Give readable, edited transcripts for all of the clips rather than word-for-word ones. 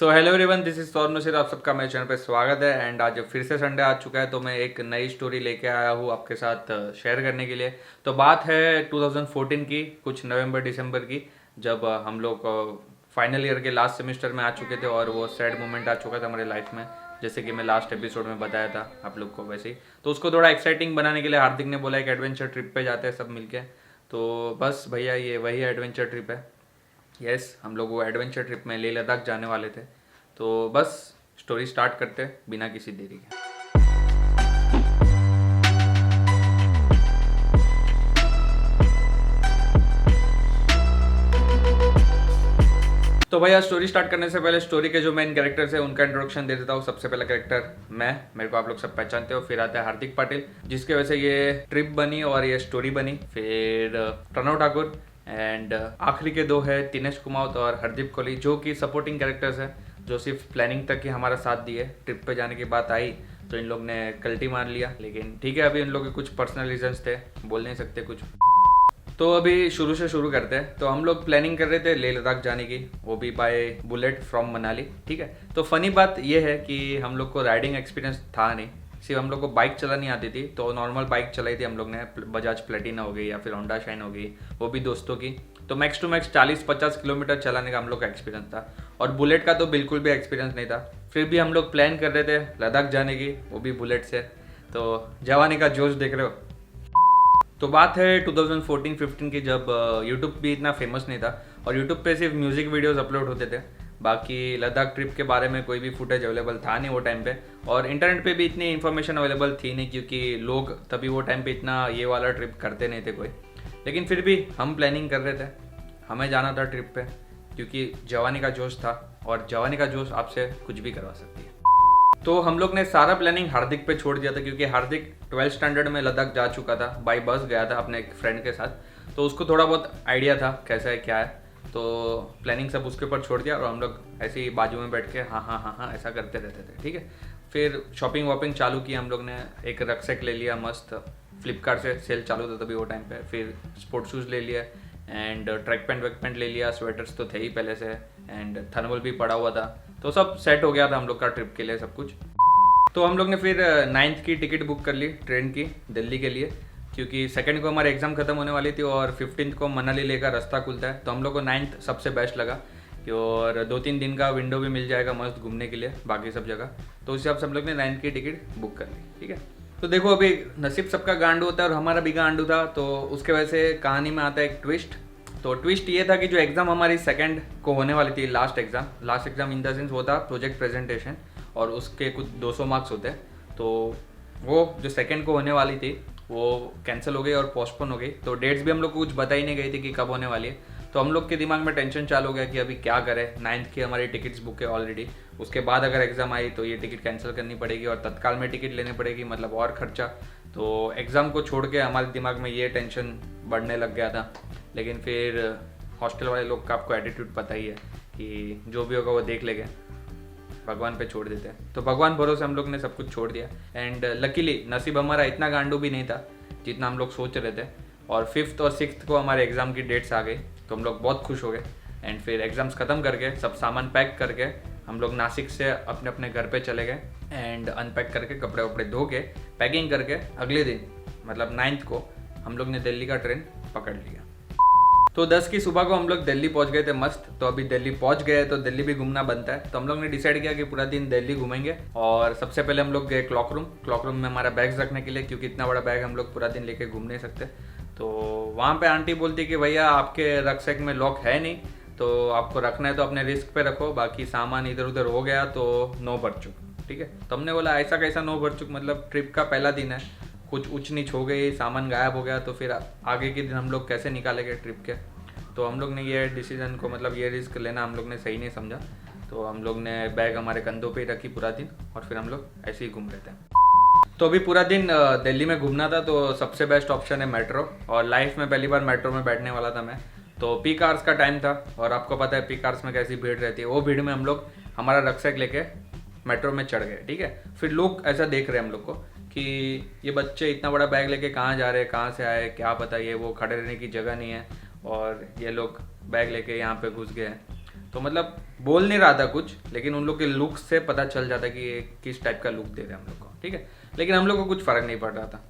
So hello everyone, this is Saurabh Naseer. आप सबका मेरे चैनल पे स्वागत है। एंड आज फिर से संडे आ चुका है तो मैं एक नई स्टोरी लेके आया हूँ आपके साथ शेयर करने के लिए। तो बात है 2014 की, कुछ नवंबर दिसंबर की, जब हम लोग फाइनल ईयर के लास्ट सेमेस्टर में आ चुके थे और वो सैड मोमेंट आ चुका था हमारे लाइफ में, जैसे कि मैं लास्ट एपिसोड में बताया था आप लोग को वैसे ही। तो उसको थोड़ा एक्साइटिंग बनाने के लिए हार्दिक ने बोला एक एडवेंचर ट्रिप पे जाते हैं सब मिलके। तो बस भैया ये वही एडवेंचर ट्रिप है। यस, हम लोग वो एडवेंचर ट्रिप में लेह लद्दाख जाने वाले थे। तो बस स्टोरी स्टार्ट करते हैं बिना किसी देरी के। तो भैया स्टोरी स्टार्ट करने से पहले स्टोरी के जो मेन कैरेक्टर्स है उनका इंट्रोडक्शन दे देता हूँ। सबसे पहला कैरेक्टर मेरे को आप लोग सब पहचानते हो। फिर आता है हार्दिक पाटिल, जिसके वजह से ये ट्रिप बनी और ये स्टोरी बनी। फिर प्रणव ठाकुर एंड आखिरी के दो है दिनेश कुमावत और हरदीप कोहली, जो कि सपोर्टिंग कैरेक्टर्स है, जो सिर्फ प्लानिंग तक ही हमारा साथ दिए। ट्रिप पे जाने की बात आई तो इन लोग ने कल्टी मार लिया, लेकिन ठीक है, अभी इन लोग के कुछ पर्सनल रीजंस थे, बोल नहीं सकते कुछ। तो अभी शुरू से शुरू करते हैं। तो हम लोग प्लानिंग कर रहे थे लेह लद्दाख जाने की, वो भी बाय बुलेट फ्रॉम मनाली। ठीक है, तो फनी बात ये है कि हम लोग को राइडिंग एक्सपीरियंस था नहीं, सिर्फ हम लोग को बाइक चलानी आती थी। तो नॉर्मल बाइक चलाई थी हम लोग ने, बजाज प्लेटिना हो गई या फिर होंडा शाइन हो गई, वो भी दोस्तों की। तो मैक्स टू मैक्स 40-50 किलोमीटर चलाने का हम लोग का एक्सपीरियंस था, और बुलेट का तो बिल्कुल भी एक्सपीरियंस नहीं था। फिर भी हम लोग प्लान कर रहे थे लद्दाख जाने की, वो भी बुलेट से। तो जवानी का जोश देख रहे हो। तो बात है 2014-15 की, जब यूट्यूब भी इतना फेमस नहीं था और यूट्यूब पे सिर्फ म्यूज़िक वीडियोस अपलोड होते थे। बाकी लद्दाख ट्रिप के बारे में कोई भी फुटेज अवेलेबल था नहीं वो टाइम पे, और इंटरनेट पे भी इतनी इन्फॉर्मेशन अवेलेबल थी नहीं, क्योंकि लोग तभी वो टाइम पे इतना ये वाला ट्रिप करते नहीं थे कोई। लेकिन फिर भी हम प्लानिंग कर रहे थे, हमें जाना था ट्रिप पे, क्योंकि जवानी का जोश था, और जवानी का जोश आपसे कुछ भी करवा सकती है। तो हम लोग ने सारा प्लानिंग हार्दिक पे छोड़ दिया था, क्योंकि हार्दिक 12th स्टैंडर्ड में लद्दाख जा चुका था, बाई बस गया था अपने एक फ्रेंड के साथ। तो उसको थोड़ा बहुत आइडिया था कैसा है क्या है, तो प्लानिंग सब उसके ऊपर छोड़ दिया और हम लोग ऐसे ही बाजू में बैठ के हाँ हाँ हाँ हाँ ऐसा करते रहते थे। ठीक है, फिर शॉपिंग वॉपिंग चालू की हम लोग ने। एक रक्सैक ले लिया मस्त, फ्लिपकार्ट से सेल चालू था तभी वो टाइम पे। फिर स्पोर्ट शूज़ ले लिया and track pant wake pant ले लिया, स्वेटर्स तो थे ही पहले से, एंड थर्मल भी पड़ा हुआ था। तो सब सेट हो गया था हम लोग का ट्रिप के लिए सब कुछ। तो हम लोग ने फिर 9th की टिकट बुक कर ली ट्रेन की दिल्ली के लिए, क्योंकि 2nd को हमारी एग्ज़ाम ख़त्म होने वाली थी और 15th को मनाली लेकर रास्ता खुलता है। तो हम लोग को 9th सबसे बेस्ट लगा, और 2-3 दिन का विंडो भी मिल जाएगा मस्त घूमने के लिए बाकी सब जगह। तो उस हिसाब से हम लोग ने 9th की टिकट बुक कर ली। ठीक है, तो देखो अभी नसीब सबका गांडू होता है और हमारा भी गांडू था, तो उसके वजह से कहानी में आता है एक ट्विस्ट। तो ट्विस्ट ये था कि जो एग्ज़ाम हमारी 2nd को होने वाली थी, last exam in the sense वो था प्रोजेक्ट प्रेजेंटेशन, और उसके कुछ 200 मार्क्स होते हैं। तो वो जो 2nd को होने वाली थी वो कैंसिल हो गई और पोस्टपोन हो गई। तो डेट्स भी हम लोग को कुछ बताई नहीं गई थी कि कब होने वाली है। तो हम लोग के दिमाग में टेंशन चालू हो गया कि अभी क्या करें, 9th की हमारी टिकट्स बुक है ऑलरेडी, उसके बाद अगर एग्ज़ाम आई तो ये टिकट कैंसिल करनी पड़ेगी और तत्काल में टिकट लेनी पड़ेगी, मतलब और खर्चा। तो एग्ज़ाम को छोड़ के हमारे दिमाग में ये टेंशन बढ़ने लग गया था। लेकिन फिर हॉस्टल वाले लोग का आपको एटीट्यूड पता ही है कि जो भी होगा वो देख लेंगे, भगवान पे छोड़ देते हैं। तो भगवान भरोसे हम लोग ने सब कुछ छोड़ दिया, एंड लकीली नसीब हमारा इतना गांडू भी नहीं था जितना हम लोग सोच रहे थे। और 5th और 6th को हमारे एग्ज़ाम की डेट्स आ गई, तो हम लोग बहुत खुश हो गए। एंड फिर एग्ज़ाम्स ख़त्म करके सब सामान पैक करके हम लोग नासिक से अपने अपने घर पे चले गए, एंड अनपैक करके कपड़े वपड़े धो के पैकिंग करके अगले दिन मतलब 9th को हम लोग ने दिल्ली का ट्रेन पकड़ लिया। तो 10 की सुबह को हम लोग दिल्ली पहुंच गए थे मस्त। तो अभी दिल्ली पहुंच गए तो दिल्ली भी घूमना बनता है, तो हम लोग ने डिसाइड किया कि पूरा दिन दिल्ली घूमेंगे। और सबसे पहले हम लोग गए क्लॉक रूम में हमारा बैग्स रखने के लिए, क्योंकि इतना बड़ा बैग हम लोग पूरा दिन लेके घूम नहीं सकते। तो वहाँ पे आंटी बोलती कि भैया आपके रक्सैक में लॉक है नहीं, तो आपको रखना है तो अपने रिस्क पे रखो, बाकी सामान इधर उधर हो गया तो नो बरचुक। ठीक है, तो हमने बोला ऐसा कैसा नो बरचुक, मतलब ट्रिप का पहला दिन है, कुछ ऊँच नीच हो गई, सामान गायब हो गया, तो फिर आगे के दिन हम लोग कैसे निकालेंगे ट्रिप के। तो हम लोग ने ये डिसीजन को, मतलब ये रिस्क लेना हम लोग ने सही नहीं समझा। तो हम लोग ने बैग हमारे कंधों पे ही रखी पूरा दिन, और फिर हम लोग ऐसे ही घूम रहे थे। तो अभी पूरा दिन दिल्ली में घूमना था, तो सबसे बेस्ट ऑप्शन है मेट्रो, और लाइफ में पहली बार मेट्रो में बैठने वाला था मैं। तो पीक आवर्स का टाइम था, और आपको पता है पीक आवर्स में कैसी भीड़ रहती है। वो भीड़ में हम लोग हमारा रक्सैक लेके मेट्रो में चढ़ गए। ठीक है, फिर लोग ऐसा देख रहे हैं हम लोग को कि ये बच्चे इतना बड़ा बैग लेके कहाँ जा रहे हैं, कहाँ से आए क्या पता, ये वो खड़े रहने की जगह नहीं है, और ये लोग बैग लेके यहाँ पे घुस गए हैं। तो मतलब बोल नहीं रहा था कुछ, लेकिन उन लोग के लुक से पता चल जाता कि ये किस टाइप का लुक दे रहे हैं हम लोग को, ठीक है। लेकिन हम लोग को कुछ फ़र्क नहीं पड़ रहा था,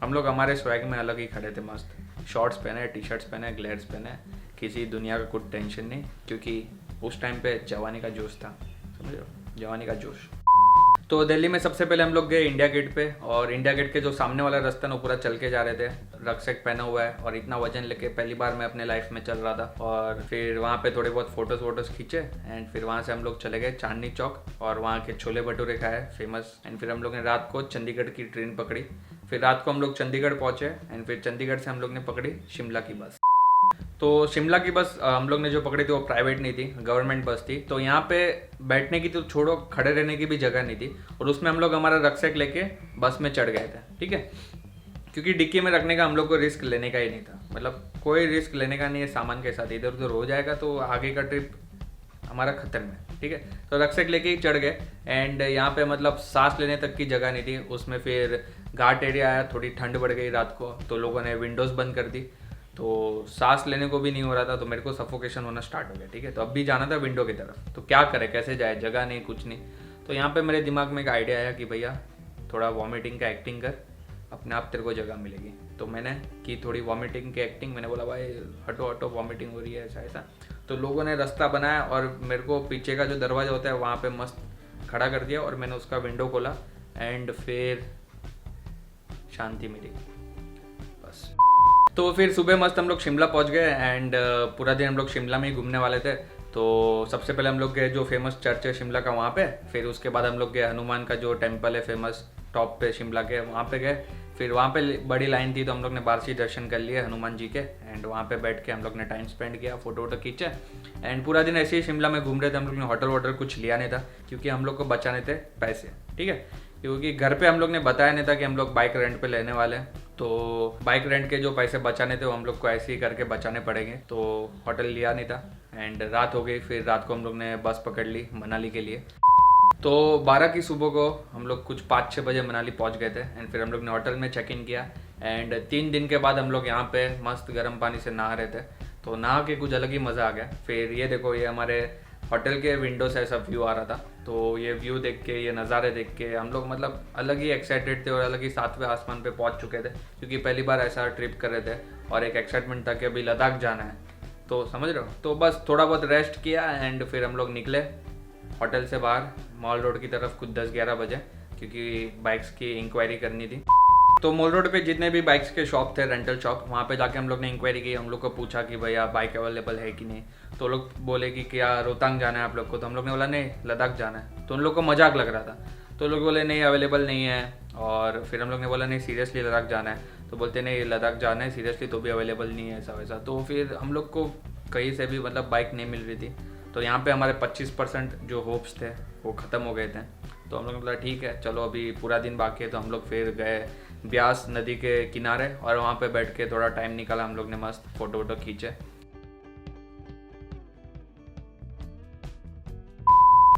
हम लोग हमारे स्वैग में अलग ही खड़े थे, मस्त शॉर्ट्स पहने, टी शर्ट्स पहने, ग्लेयर्स पहने, किसी दुनिया का कुछ टेंशन नहीं, क्योंकि उस टाइम पे जवानी का जोश था, समझ रहे हो, जवानी का जोश। तो दिल्ली में सबसे पहले हम लोग गए इंडिया गेट पे, और इंडिया गेट के जो सामने वाला रास्ता ना वो पूरा चल के जा रहे थे, रक्सैक पहना हुआ है और इतना वजन लेके पहली बार मैं अपने लाइफ में चल रहा था। और फिर वहाँ पे थोड़े बहुत फोटोज खींचे, एंड फिर वहाँ से हम लोग चले गए चांदनी चौक, और वहाँ के छोले भटूरे खाए फेमस। एंड फिर हम लोग ने रात को चंडीगढ़ की ट्रेन पकड़ी, फिर रात को हम लोग चंडीगढ़ पहुँचे, एंड फिर चंडीगढ़ से हम लोग ने पकड़ी शिमला की बस। तो शिमला की बस हम लोग ने जो पकड़ी थी वो प्राइवेट नहीं थी, गवर्नमेंट बस थी। तो यहाँ पे बैठने की तो छोड़ो, खड़े रहने की भी जगह नहीं थी, और उसमें हम लोग हमारा रक्सैक लेके बस में चढ़ गए थे, ठीक है। क्योंकि डिक्की में रखने का हम लोग को रिस्क लेने का ही नहीं था, मतलब कोई रिस्क लेने का नहीं है, सामान के साथ इधर उधर हो जाएगा तो आगे का ट्रिप हमारा खतरे में, ठीक है। तो रक्सैक लेके ही चढ़ गए, एंड यहाँ पे मतलब सांस लेने तक की जगह नहीं थी उसमें। फिर घाट एरिया आया, थोड़ी ठंड बढ़ गई रात को, तो लोगों ने विंडोज़ बंद कर दी, तो सांस लेने को भी नहीं हो रहा था, तो मेरे को सफोकेशन होना स्टार्ट हो गया, ठीक है। तो अब भी जाना था विंडो की तरफ, तो क्या करे, कैसे जाए, जगह नहीं, कुछ नहीं। तो यहाँ पे मेरे दिमाग में एक आइडिया आया कि भैया थोड़ा वॉमिटिंग का एक्टिंग कर, अपने आप तेरे को जगह मिलेगी। तो मैंने की थोड़ी वॉमिटिंग की एक्टिंग, मैंने बोला भाई हटो हटो वॉमिटिंग हो रही है, ऐसा ऐसा। तो लोगों ने रास्ता बनाया और मेरे को पीछे का जो दरवाज़ा होता है वहाँ पे मस्त खड़ा कर दिया, और मैंने उसका विंडो खोला, एंड फिर शांति मिली बस। तो फिर सुबह मस्त हम लोग शिमला पहुंच गए, एंड पूरा दिन हम लोग शिमला में ही घूमने वाले थे। तो सबसे पहले हम लोग गए जो फेमस चर्च है शिमला का वहाँ पे, फिर उसके बाद हम लोग गए हनुमान का जो टेम्पल है फेमस टॉप पे शिमला के, वहाँ पे गए। फिर वहाँ पे बड़ी लाइन थी तो हम लोग ने बाहर से दर्शन कर लिए हनुमान जी के, एंड वहाँ पे बैठ के हम लोग ने टाइम स्पेंड किया, फोटो वोटो खींचे, एंड पूरा दिन ऐसे ही शिमला में घूम रहे थे। हम लोग ने होटल वोटल कुछ लिया नहीं था, क्योंकि हम लोग को बचाने थे पैसे, ठीक है। क्योंकि घर पे हम लोग ने बताया नहीं था कि हम लोग बाइक रेंट पे लेने वाले हैं, तो बाइक रेंट के जो पैसे बचाने थे वो हम लोग को ऐसे ही करके बचाने पड़ेंगे, तो होटल लिया नहीं था। एंड रात हो गई, फिर रात को हम लोग ने बस पकड़ ली मनाली के लिए। तो 12 की सुबह को हम लोग कुछ 5-6 बजे मनाली पहुंच गए थे, एंड फिर हम लोग ने होटल में चेक इन किया, एंड 3 दिन के बाद हम लोग यहाँ पे मस्त गर्म पानी से नहा रहे थे, तो नहा के कुछ अलग ही मज़ा आ गया। फिर ये देखो, ये हमारे होटल के विंडो से ऐसा व्यू आ रहा था, तो ये व्यू देख के, ये नज़ारे देख के हम लोग मतलब अलग ही एक्साइटेड थे, और अलग ही 7वें आसमान पे पहुंच चुके थे, क्योंकि पहली बार ऐसा ट्रिप कर रहे थे, और एक एक्साइटमेंट था कि अभी लद्दाख जाना है, तो समझ रहे हो। तो बस थोड़ा बहुत रेस्ट किया, एंड फिर हम लोग निकले होटल से बाहर मॉल रोड की तरफ कुछ 10-11 बजे, क्योंकि बाइक्स की इंक्वायरी करनी थी। तो मॉल रोड पे जितने भी बाइक्स के शॉप थे, रेंटल शॉप, वहाँ पे जाके हम लोग ने इंक्वायरी की, हम लोग को पूछा कि भैया बाइक अवेलेबल है कि नहीं। तो लोग बोले कि क्या रोहतांग जाना है आप लोग को, तो हम लोग ने बोला नहीं लद्दाख जाना है। तो उन लोग को मजाक लग रहा था, तो लोग बोले नहीं अवेलेबल नहीं है। और फिर हम लोग ने बोला नहीं सीरियसली लद्दाख जाना है, तो बोलते नहीं लद्दाख जाना है सीरियसली, तो भी अवेलेबल नहीं है ऐसा वैसा। तो फिर हम लोग को कहीं से भी मतलब बाइक नहीं मिल रही थी, तो यहाँ पे हमारे 25% जो होप्स थे वो ख़त्म हो गए थे। तो हम लोग ने बोला ठीक है चलो अभी पूरा दिन बाकी है, तो हम लोग फिर गए ब्यास नदी के किनारे, और वहाँ पे बैठ के थोड़ा टाइम निकाला हम लोग ने, मस्त फोटो वोटो खींचे।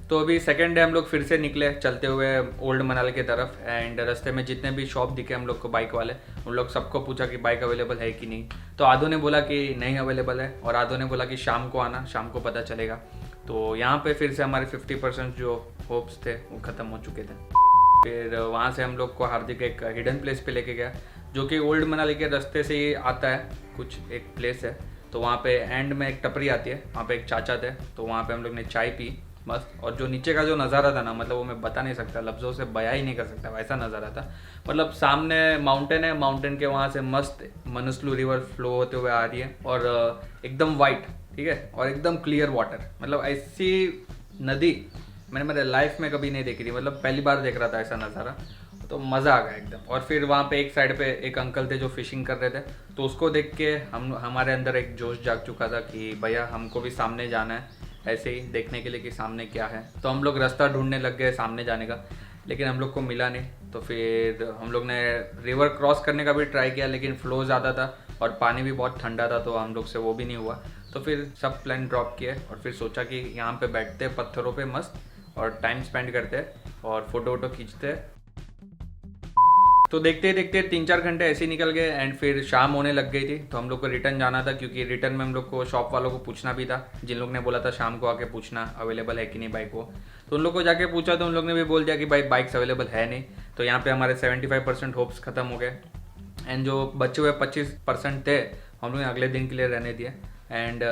तो अभी सेकेंड डे हम लोग फिर से निकले चलते हुए ओल्ड मनाली की तरफ, एंड रास्ते में जितने भी शॉप दिखे हम लोग को बाइक वाले, उन लोग सबको पूछा कि बाइक अवेलेबल है कि नहीं। तो आधों ने बोला कि नहीं अवेलेबल है, और आधों ने बोला कि शाम को आना, शाम को पता चलेगा। तो यहाँ पे फिर से हमारे 50% जो होप्स थे वो ख़त्म हो चुके थे। फिर वहाँ से हम लोग को हार्दिक एक हिडन प्लेस पे लेके गया, जो कि ओल्ड मनाली के रास्ते से ही आता है, कुछ एक प्लेस है। तो वहाँ पे एंड में एक टपरी आती है, वहाँ पे एक चाचा थे, तो वहाँ पे हम लोग ने चाय पी मस्त। और जो नीचे का जो नज़ारा था ना, मतलब वो मैं बता नहीं सकता, लफ्ज़ों से बयां ही नहीं कर सकता, वैसा नज़ारा था। मतलब सामने माउंटेन है, माउंटेन के वहाँ से मस्त मनसलू रिवर फ्लो होते हुए आ रही है, और एकदम वाइट, ठीक है, और एकदम क्लियर वाटर। मतलब ऐसी नदी मैंने मेरे लाइफ में कभी नहीं देखी थी, मतलब पहली बार देख रहा था ऐसा नज़ारा, तो मज़ा आ गया एकदम। और फिर वहाँ पे एक साइड पे एक अंकल थे जो फिशिंग कर रहे थे, तो उसको देख के हमारे अंदर एक जोश जाग चुका था कि भैया हमको भी सामने जाना है, ऐसे ही देखने के लिए कि सामने क्या है। तो हम लोग रास्ता ढूंढने लग गए सामने जाने का, लेकिन हम लोग को मिला नहीं। तो फिर हम लोग ने रिवर क्रॉस करने का भी ट्राई किया, लेकिन फ्लो ज़्यादा था और पानी भी बहुत ठंडा था, तो हम लोग से वो भी नहीं हुआ। तो फिर सब प्लान ड्रॉप किए, और फिर सोचा कि यहाँ पे बैठते पत्थरों पे मस्त और टाइम स्पेंड करते और फोटो वोटो खींचते। तो देखते ही देखते 3-4 घंटे ऐसे ही निकल गए एंड फिर शाम होने लग गई थी। तो हम लोग को रिटर्न जाना था, क्योंकि रिटर्न में हम लोग को शॉप वालों को पूछना भी था, जिन लोग ने बोला था शाम को आके पूछना अवेलेबल है कि नहीं बाइक वो। तो उन लोग को जाके पूछा तो उन लोग ने भी बोल दिया कि भाई बाइक्स अवेलेबल है नहीं। तो यहाँ पे हमारे 75% होप्स खत्म हो गए एंड जो बचे हुए 25% थे हम लोग ने अगले दिन के लिए रहने दिए। एंड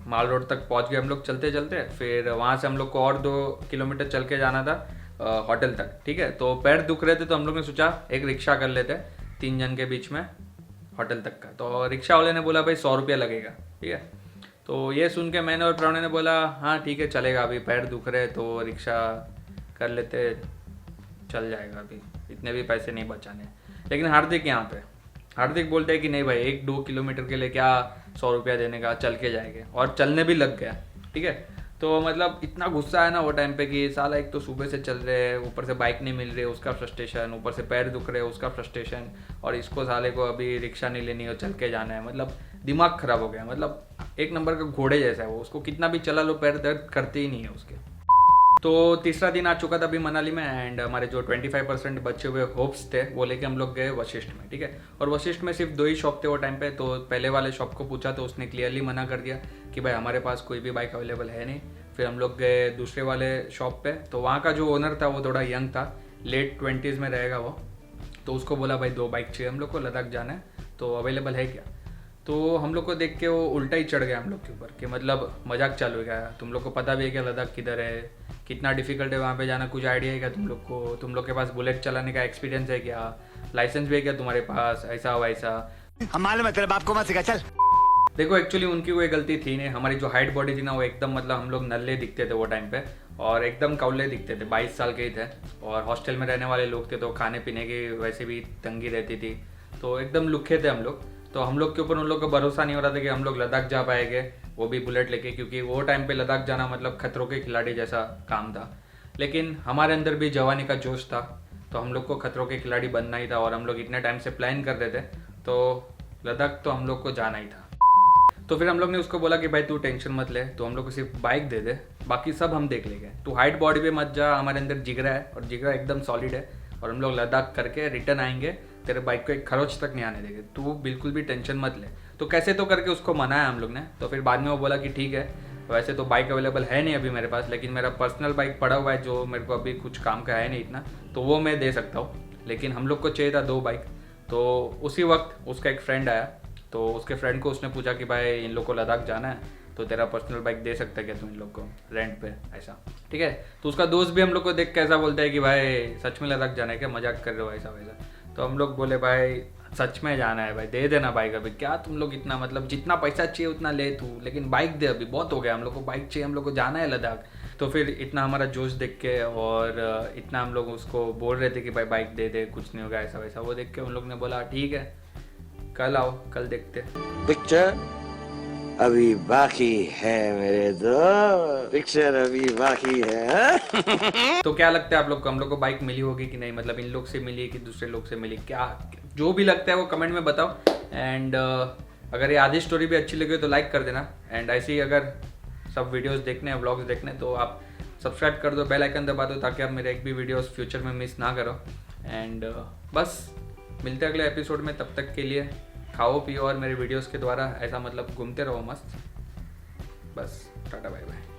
माल रोड तक पहुँच गए हम लोग चलते चलते। फिर वहाँ से हम लोग को और 2 किलोमीटर चल के जाना था होटल तक, ठीक है। तो पैर दुख रहे थे तो हम लोग ने सोचा एक रिक्शा कर लेते 3 जन के बीच में होटल तक का। तो रिक्शा वाले ने बोला भाई 100 रुपया लगेगा, ठीक है। तो ये सुन के मैंने और प्रणय ने बोला हाँ ठीक है चलेगा, अभी पैर दुख रहे तो रिक्शा कर लेते, चल जाएगा, अभी इतने भी पैसे नहीं बचाने। लेकिन हार्दिक बोलते हैं कि नहीं भाई 1-2 किलोमीटर के लिए क्या 100 रुपया देने का, चल के जाएंगे। और चलने भी लग गया, ठीक है। तो मतलब इतना गुस्सा है ना वो टाइम पे कि साला एक तो सुबह से चल रहे हैं, ऊपर से बाइक नहीं मिल रही है उसका फ्रस्ट्रेशन, ऊपर से पैर दुख रहे हैं उसका फ्रस्ट्रेशन, और इसको साले को अभी रिक्शा नहीं लेनी है चल के जाना है। मतलब दिमाग खराब हो गया, मतलब एक नंबर का घोड़े जैसा है वो, उसको कितना भी चला लो पैर दर्द करते ही नहीं है उसके। तो तीसरा दिन आ चुका था अभी मनाली में एंड हमारे जो 25% बचे हुए होप्स थे वो लेके हम लोग गए वशिष्ठ में, ठीक है। और वशिष्ठ में सिर्फ 2 ही शॉप थे वो टाइम पे। तो पहले वाले शॉप को पूछा तो उसने क्लियरली मना कर दिया कि भाई हमारे पास कोई भी बाइक अवेलेबल है नहीं। फिर हम लोग गए दूसरे वाले शॉप पे। तो वहाँ का जो ओनर था वो थोड़ा यंग था, लेट 20s में रहेगा वो। तो उसको बोला भाई 2 बाइक चाहिए हम लोग को, लद्दाख जाना है, तो अवेलेबल है क्या। तो हम लोग को देख के वो उल्टा ही चढ़ गया हम लोग के ऊपर कि मतलब मजाक चालू हो गया, तुम लोग को पता भी है क्या लद्दाख किधर है, कितना डिफिकल्ट है वहाँ पे जाना, कुछ आइडिया है क्या तुम लोग को, तुम लोग के पास बुलेट चलाने का एक्सपीरियंस है क्या, लाइसेंस भी है क्या तुम्हारे पास, ऐसा वैसा। हम मालूम है तेरे बाप को मत सिखा, चल। देखो एक्चुअली उनकी कोई गलती थी नहीं, हमारी जो हाइट बॉडी थी ना वो एकदम मतलब हम लोग नल्ले दिखते थे वो टाइम पे और एकदम कौले दिखते थे, 22 साल के ही थे और हॉस्टल में रहने वाले लोग थे तो खाने पीने की वैसे भी तंगी रहती थी, तो एकदम लुखे थे हम लोग। तो हम लोग के ऊपर उन लोग का भरोसा नहीं हो रहा था कि हम लोग लद्दाख जा पाएंगे, वो भी बुलेट लेके, क्योंकि वो टाइम पे लद्दाख जाना मतलब खतरों के खिलाड़ी जैसा काम था। लेकिन हमारे अंदर भी जवानी का जोश था, तो हम लोग को खतरों के खिलाड़ी बनना ही था और हम लोग इतने टाइम से प्लान कर रहे थे, तो लद्दाख तो हम लोग को जाना ही था। तो फिर हम लोग ने उसको बोला कि भाई तू टेंशन मत ले, तो हम लोग को सिर्फ बाइक दे दे, बाकी सब हम देख लेंगे, तू हाइट बॉडी पे मत जा, हमारे अंदर जिगरा है और जिगरा एकदम सॉलिड है और हम लोग लद्दाख करके रिटर्न आएंगे, तेरे बाइक को एक खरोच तक नहीं आने देंगे, तू बिल्कुल भी टेंशन मत ले। तो कैसे तो करके उसको मनाया हम लोग ने। तो फिर बाद में वो बोला कि ठीक है, वैसे तो बाइक अवेलेबल है नहीं अभी मेरे पास, लेकिन मेरा पर्सनल बाइक पड़ा हुआ है जो मेरे को अभी कुछ काम का है नहीं इतना, तो वो मैं दे सकता हूँ। लेकिन हम लोग को चाहिए था 2 बाइक। तो उसी वक्त उसका एक फ्रेंड आया, तो उसके फ्रेंड को उसने पूछा कि भाई इन लोग को लद्दाख जाना है, तो तेरा पर्सनल बाइक दे सकता है क्या तुम इन लोग को रेंट पे, ऐसा, ठीक है। तो उसका दोस्त भी हम लोग को देख के ऐसा बोलता है कि भाई सच में लद्दाख जाना है क्या, मजाक कर रहे हो ऐसा वैसा। तो हम लोग बोले भाई सच में जाना है भाई, दे देना बाइक अभी, क्या तुम लोग इतना मतलब जितना पैसा चाहिए उतना ले तू, लेकिन बाइक दे, अभी बहुत हो गया, हम लोग को बाइक चाहिए, हम लोग को जाना है लद्दाख। तो फिर इतना हमारा जोश देख के और इतना हम लोग उसको बोल रहे थे कि भाई बाइक दे दे, कुछ नहीं होगा ऐसा वैसा, वो देख के उन लोग ने बोला ठीक है कल आओ, कल देखते। पिक्चर अभी बाकी है मेरे दोस्त, पिक्चर अभी बाकी है। तो क्या लगता है आप लोग को, हम लोग को बाइक मिली होगी कि नहीं, मतलब इन लोग से मिली कि दूसरे लोग से मिली, क्या जो भी लगता है वो कमेंट में बताओ। एंड अगर ये आधी स्टोरी भी अच्छी लगी तो लाइक कर देना। एंड ऐसे ही अगर सब वीडियोस देखने हैं, व्लॉग्स देखने, तो आप सब्सक्राइब कर दो, बेल आइकन दबा दो, ताकि आप मेरे एक भी वीडियोस फ्यूचर में मिस ना करो। एंड बस मिलते हैं अगले एपिसोड में, तब तक के लिए खाओ पियो और मेरे वीडियोस के द्वारा ऐसा मतलब घूमते रहो मस्त। बस टाटा बाय बाय।